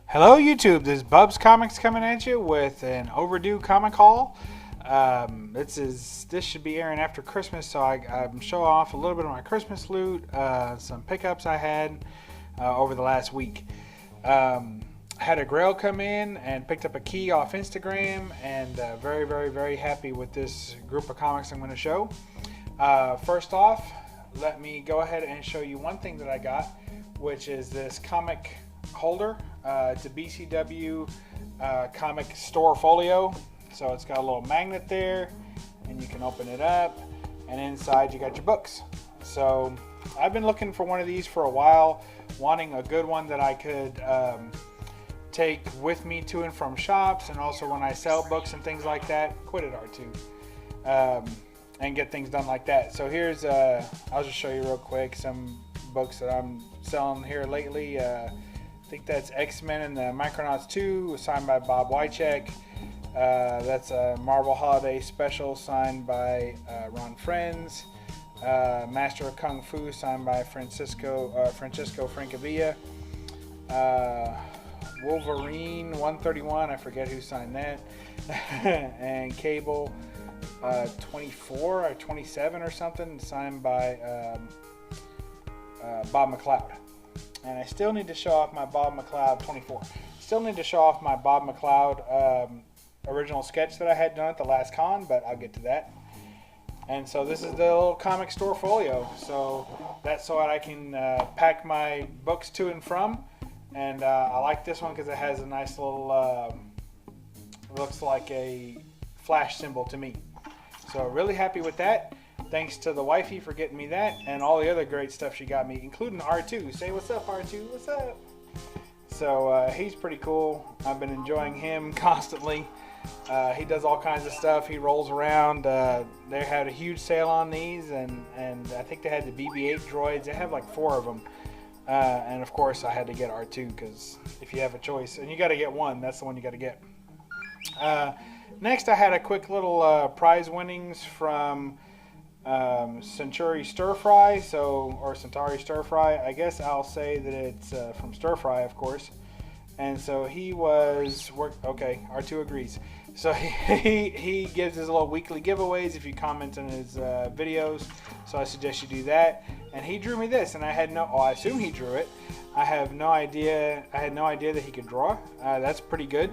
Hello YouTube, this is BUB'S Comics coming at you with an overdue comic haul. This should be airing after Christmas, so I'm showing off a little bit of my Christmas loot, some pickups I had over the last week. Had a Grail come in and picked up a key off Instagram, and very happy with this group of comics I'm going to show. First off, let me go ahead and show you one thing that I got, which is this comic holder. It's a BCW comic store folio, so it's got a little magnet there and you can open it up, and inside you got your books. So I've been looking for one of these for a while, wanting a good one that I could take with me to and from shops, and also when I sell books and things like that, quit at R2, and get things done like that. So here's I'll just show you real quick some books that I'm selling here lately. I think that's XMen and the Micronauts 2, signed by Bob Wycheck. That's a Marvel Holiday Special signed by Ron Frenz. Master of Kung Fu signed by Francisco Francavilla. Wolverine 131, I forget who signed that. And Cable 24 or 27 or something, signed by Bob McLeod. And I still need to show off my Bob McLeod 24. Still need to show off my Bob McLeod original sketch that I had done at the last con, but I'll get to that. And so this is the little comic store folio. So that's so that I can pack my books to and from. And I like this one because it has a nice little, looks like a flash symbol to me. So really happy with that. Thanks to the wifey for getting me that and all the other great stuff she got me, including R2. Say what's up, R2, what's up? So he's pretty cool. I've been enjoying him constantly. He does all kinds of stuff. He rolls around. They had a huge sale on these, and I think they had the BB-8 droids. They have like 4 of them. And of course I had to get R2, because if you have a choice, and you got to get one, that's the one you got to get. Next I had a quick little prize winnings from Centauri Stir Fry, or Centauri Stir Fry. I guess I'll say that it's from Stir Fry, of course. And so he was okay. R2 agrees. So he gives his little weekly giveaways if you comment on his videos. So I suggest you do that. And he drew me this, and I had no. Oh, I assume he drew it. I have no idea. I had no idea that he could draw. That's pretty good.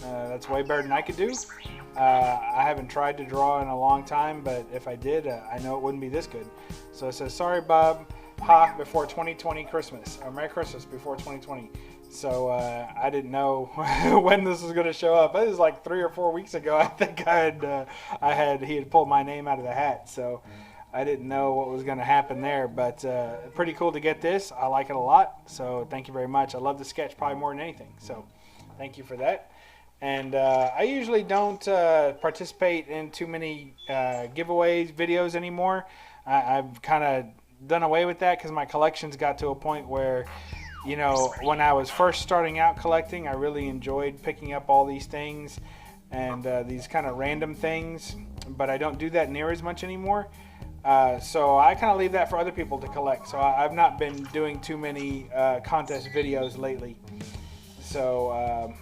That's way better than I could do. I haven't tried to draw in a long time, but if I did, I know it wouldn't be this good. So it says, sorry Bob, ha, before 2020 Christmas, or Merry Christmas before 2020. So I didn't know when this was going to show up. It was like 3 or 4 weeks ago. I think he had pulled my name out of the hat, so I didn't know what was going to happen there. But pretty cool to get this. I like it a lot, so thank you very much. I love the sketch probably more than anything, so thank you for that. And I usually don't participate in too many giveaways videos anymore. I've kind of done away with that because my collections got to a point where, you know, when I was first starting out collecting, I really enjoyed picking up all these things and these kind of random things, but I don't do that near as much anymore. So I kind of leave that for other people to collect. So I've not been doing too many contest videos lately. So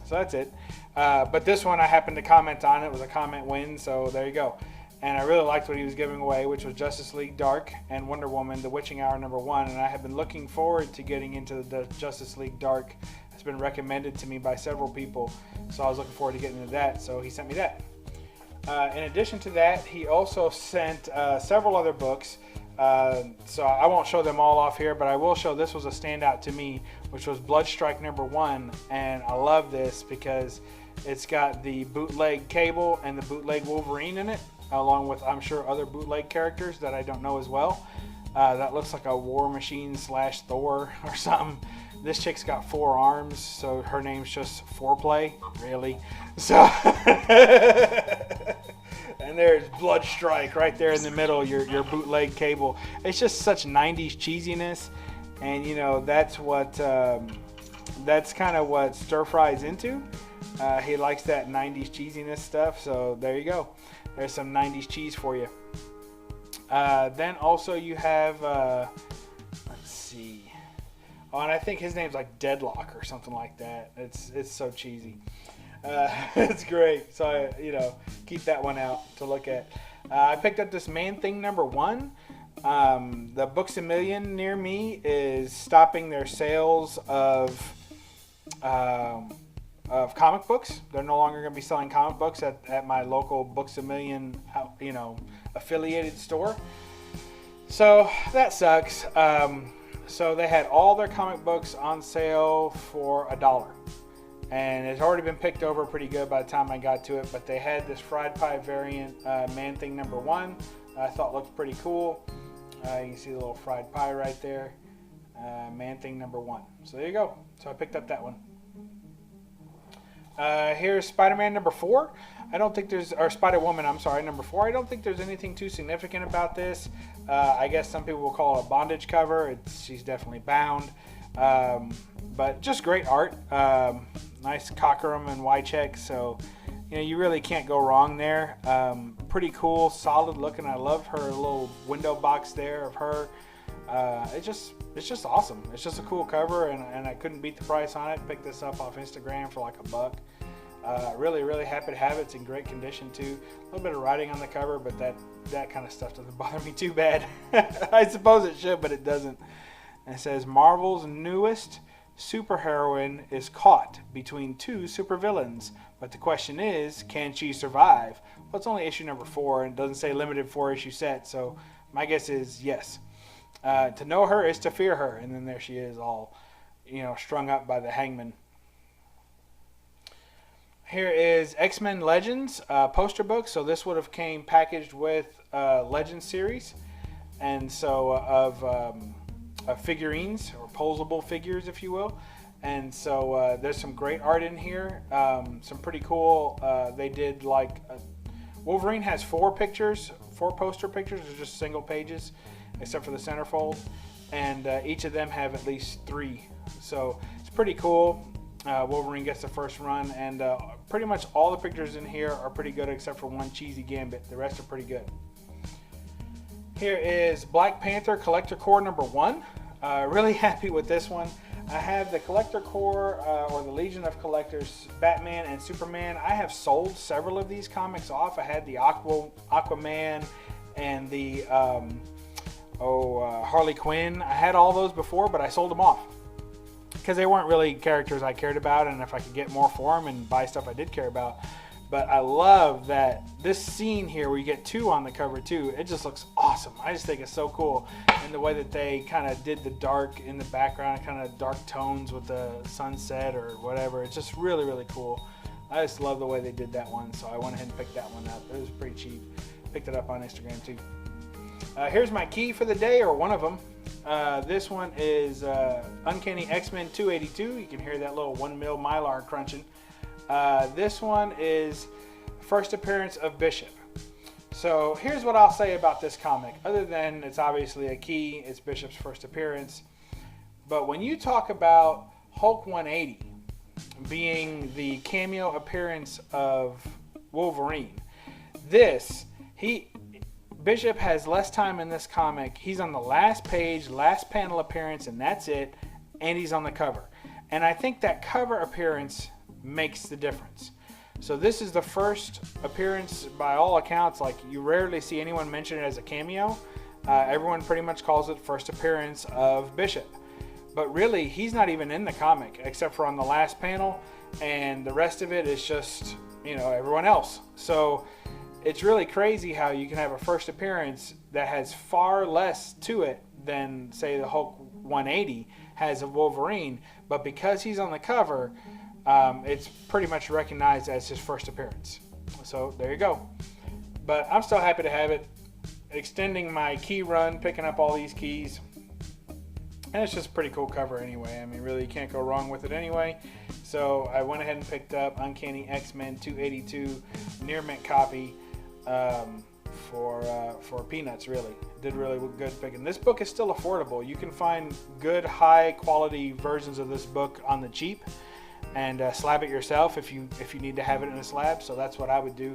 that's it. But this one I happened to comment on. It was a comment win, so there you go. And I really liked what he was giving away, which was Justice League Dark and Wonder Woman, The Witching Hour #1. And I have been looking forward to getting into the Justice League Dark. It's been recommended to me by several people, so I was looking forward to getting into that. So he sent me that. In addition to that, he also sent several other books. So I won't show them all off here, but I will show this was a standout to me, which was Bloodstrike #1, and I love this because it's got the bootleg Cable and the bootleg Wolverine in it, along with, I'm sure, other bootleg characters that I don't know as well. That looks like a War Machine / Thor or something. This chick's got 4 arms, so her name's just Foreplay, really. So and there's Bloodstrike right there in the middle, your bootleg Cable. It's just such 90s cheesiness, and you know that's kind of what Stir Fry's into. He likes that 90s cheesiness stuff, so there you go. There's some 90s cheese for you. Then also you have see. Oh, and I think his name's like Deadlock or something like that. It's so cheesy. It's great. So keep that one out to look at. I picked up this Man-Thing #1. The Books A Million near me is stopping their sales of comic books. They're no longer going to be selling comic books at my local Books A Million, affiliated store. So that sucks. So they had all their comic books on sale for $1. And it's already been picked over pretty good by the time I got to it. But they had this fried pie variant, Man-Thing #1. I thought looked pretty cool. You can see the little fried pie right there. Man-Thing #1. So there you go. So I picked up that one. Here's Spider-Man #4. I don't think there's, or Spider-Woman, I'm sorry, #4. I don't think there's anything too significant about this. I guess some people will call it a bondage cover. She's definitely bound. But just great art. Nice Cockerum and Y-check. So, you really can't go wrong there. Pretty cool, solid looking. I love her little window box there of her. It's just awesome. It's just a cool cover, and I couldn't beat the price on it. Picked this up off Instagram for like $1. Really, really happy to have it. It's in great condition too. A little bit of writing on the cover, but that kind of stuff doesn't bother me too bad. I suppose it should, but it doesn't. And it says Marvel's newest superheroine is caught between two supervillains, but the question is, can she survive? Well, it's only issue #4, and it doesn't say limited 4-issue set, so my guess is yes. To know her is to fear her, and then there she is, all strung up by the hangman. Here is XMen Legends poster book. So this would have came packaged with Legends series, and so of figurines or posable figures, if you will. And so there's some great art in here. Some pretty cool. They did like Wolverine has 4 poster pictures. They're just single pages, except for the centerfold, and each of them have at least 3. So it's pretty cool. Wolverine gets the first run, and pretty much all the pictures in here are pretty good except for one cheesy Gambit. The rest are pretty good. Here is Black Panther Collector Core #1. Really happy with this one. I have the Collector Core, or the Legion of Collectors, Batman and Superman. I have sold several of these comics off. I had the Aquaman and the Harley Quinn. I had all those before, but I sold them off because they weren't really characters I cared about, and if I could get more for them and buy stuff I did care about. But I love that this scene here where you get 2 on the cover too, it just looks awesome. I just think it's so cool. And the way that they kind of did the dark in the background, kind of dark tones with the sunset or whatever. It's just really, really cool. I just love the way they did that one, so I went ahead and picked that one up. It was pretty cheap. Picked it up on Instagram too. Here's my key for the day, or one of them. This one is Uncanny X-Men 282. You can hear that little 1mm Mylar crunching. This one is first appearance of Bishop. So here's what I'll say about this comic. Other than it's obviously a key, it's Bishop's first appearance. But when you talk about Hulk 180 being the cameo appearance of Wolverine, Bishop has less time in this comic. He's on the last page, last panel appearance, and that's it. And he's on the cover. And I think that cover appearance makes the difference. So this is the first appearance, by all accounts. Like, you rarely see anyone mention it as a cameo. Everyone pretty much calls it first appearance of Bishop. But really, he's not even in the comic, except for on the last panel. And the rest of it is just, everyone else. So it's really crazy how you can have a first appearance that has far less to it than, say, the Hulk 180 has of Wolverine. But because he's on the cover, it's pretty much recognized as his first appearance. So there you go. But I'm still happy to have it. Extending my key run, picking up all these keys. And it's just a pretty cool cover anyway. I mean, really, you can't go wrong with it anyway. So I went ahead and picked up Uncanny X-Men 282 near mint copy for peanuts, really. Did really good picking. This book is still affordable. You can find good, high-quality versions of this book on the cheap, and slab it yourself if you need to have it in a slab. So that's what I would do.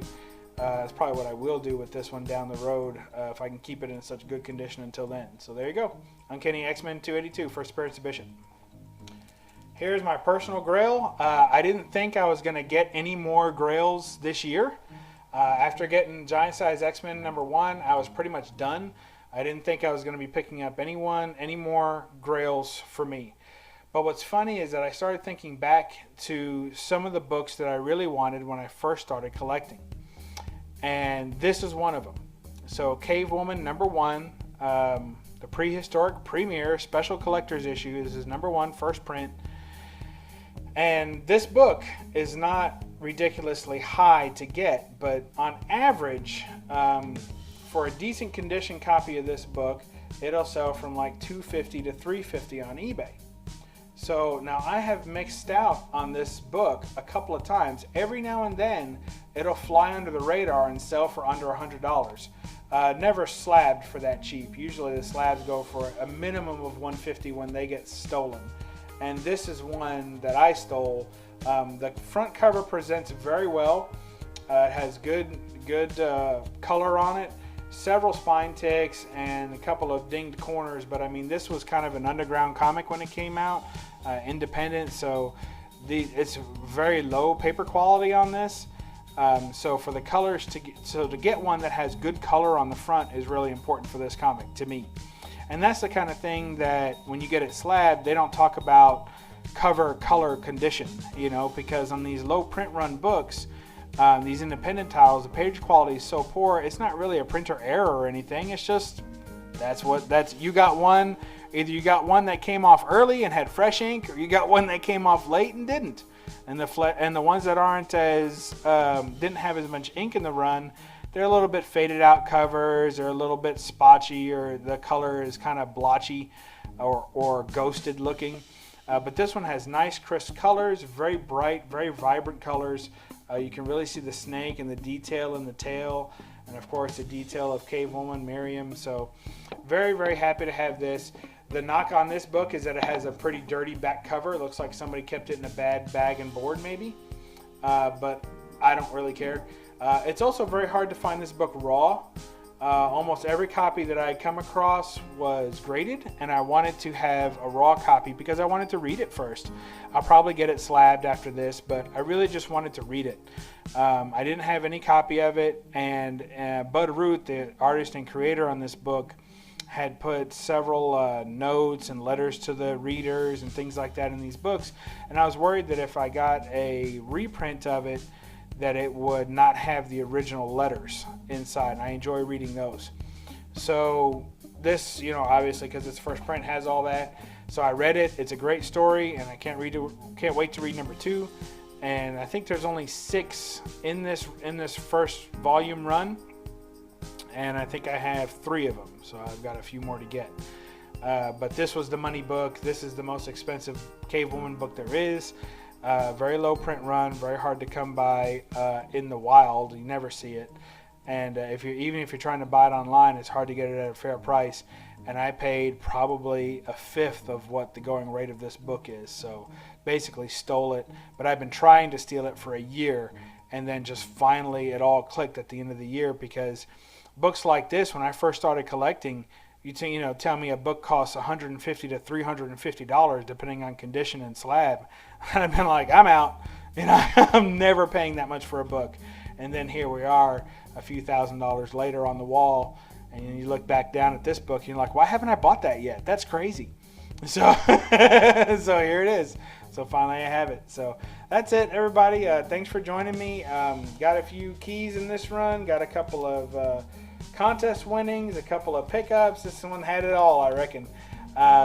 That's probably what I will do with this one down the road if I can keep it in such good condition until then. So there you go. Uncanny X-Men 282 First Appearance Edition. Here's my personal Grail. I didn't think I was going to get any more Grails this year. After getting Giant Size X-Men #1, I was pretty much done. I didn't think I was going to be picking up any more Grails for me. But what's funny is that I started thinking back to some of the books that I really wanted when I first started collecting. And this is one of them. So Cave Woman #1, the Prehistoric Premiere Special Collector's Issue. This is #1, first print. And this book is not ridiculously high to get, but on average, for a decent condition copy of this book, it'll sell from like $250 to $350 on eBay. So now I have mixed out on this book a couple of times. Every now and then it'll fly under the radar and sell for under $100. Never slabbed for that cheap. Usually the slabs go for a minimum of $150 when they get stolen. And this is one that I stole. The front cover presents very well. It has good color on it. Several spine ticks and a couple of dinged corners, but I mean this was kind of an underground comic when it came out, independent, so it's very low paper quality on this. So for the colors to get one that has good color on the front is really important for this comic to me. And that's the kind of thing that when you get it slabbed, they don't talk about cover color condition, you know, because on these low print run books, these independent titles, the page quality is so poor, it's not really a printer error or anything. It's just you got one. Either you got one that came off early and had fresh ink, or you got one that came off late and didn't. And the ones that aren't as didn't have as much ink in the run, they're a little bit faded out covers, or a little bit spotchy, or the color is kind of blotchy or ghosted looking. But this one has nice crisp colors, very bright, very vibrant colors. You can really see the snake and the detail in the tail, and of course the detail of Cave Woman, Miriam. So very, very happy to have this. The knock on this book is that it has a pretty dirty back cover. It looks like somebody kept it in a bad bag and board maybe, but I don't really care. It's also very hard to find this book raw. Almost every copy that I come across was graded, and I wanted to have a raw copy because I wanted to read it first. I'll probably get it slabbed after this, but I really just wanted to read it. I didn't have any copy of it, and Bud Root, the artist and creator on this book, had put several notes and letters to the readers and things like that in these books, and I was worried that if I got a reprint of it, that it would not have the original letters inside. I enjoy reading those. So this, you know, obviously because it's first print, has all that. So I read it. It's a great story, and I can't wait to read #2. And I think there's only 6 in this first volume run, and I think I have 3 of them. So I've got a few more to get. But this was the money book. This is the most expensive Cave Woman book there is. Very low print run, very hard to come by in the wild. You never see it, and even if you're trying to buy it online, it's hard to get it at a fair price. And I paid probably a fifth of what the going rate of this book is, so basically stole it. But I've been trying to steal it for a year, and then just finally it all clicked at the end of the year, because books like this, when I first started collecting, tell me a book costs $150 to $350 depending on condition and slab, and I've been like, I'm out. I'm never paying that much for a book. And then here we are, a few $1,000s later on the wall, and you look back down at this book, and you're like, why haven't I bought that yet? That's crazy. So, so here it is. So finally I have it. So that's it, everybody. Thanks for joining me. Got a few keys in this run. Got a couple of contest winnings, a couple of pickups. This one had it all, I reckon.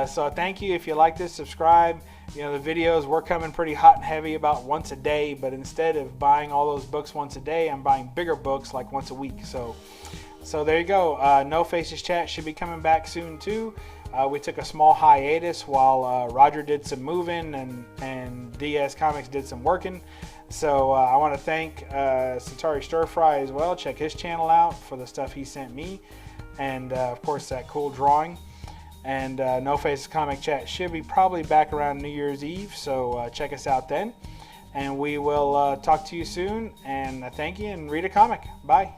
So thank you. If you like this, subscribe. The videos, we're coming pretty hot and heavy about once a day, but instead of buying all those books once a day, I'm buying bigger books like once a week. So there you go. No Faces Chat should be coming back soon too. We took a small hiatus while Roger did some moving and DS Comics did some working. So I want to thank Centauri Stir Fry as well. Check his channel out for the stuff he sent me, and of course that cool drawing. And No Faces Comic Chat should be probably back around New Year's Eve, so check us out then. And we will talk to you soon. And thank you, and read a comic. Bye.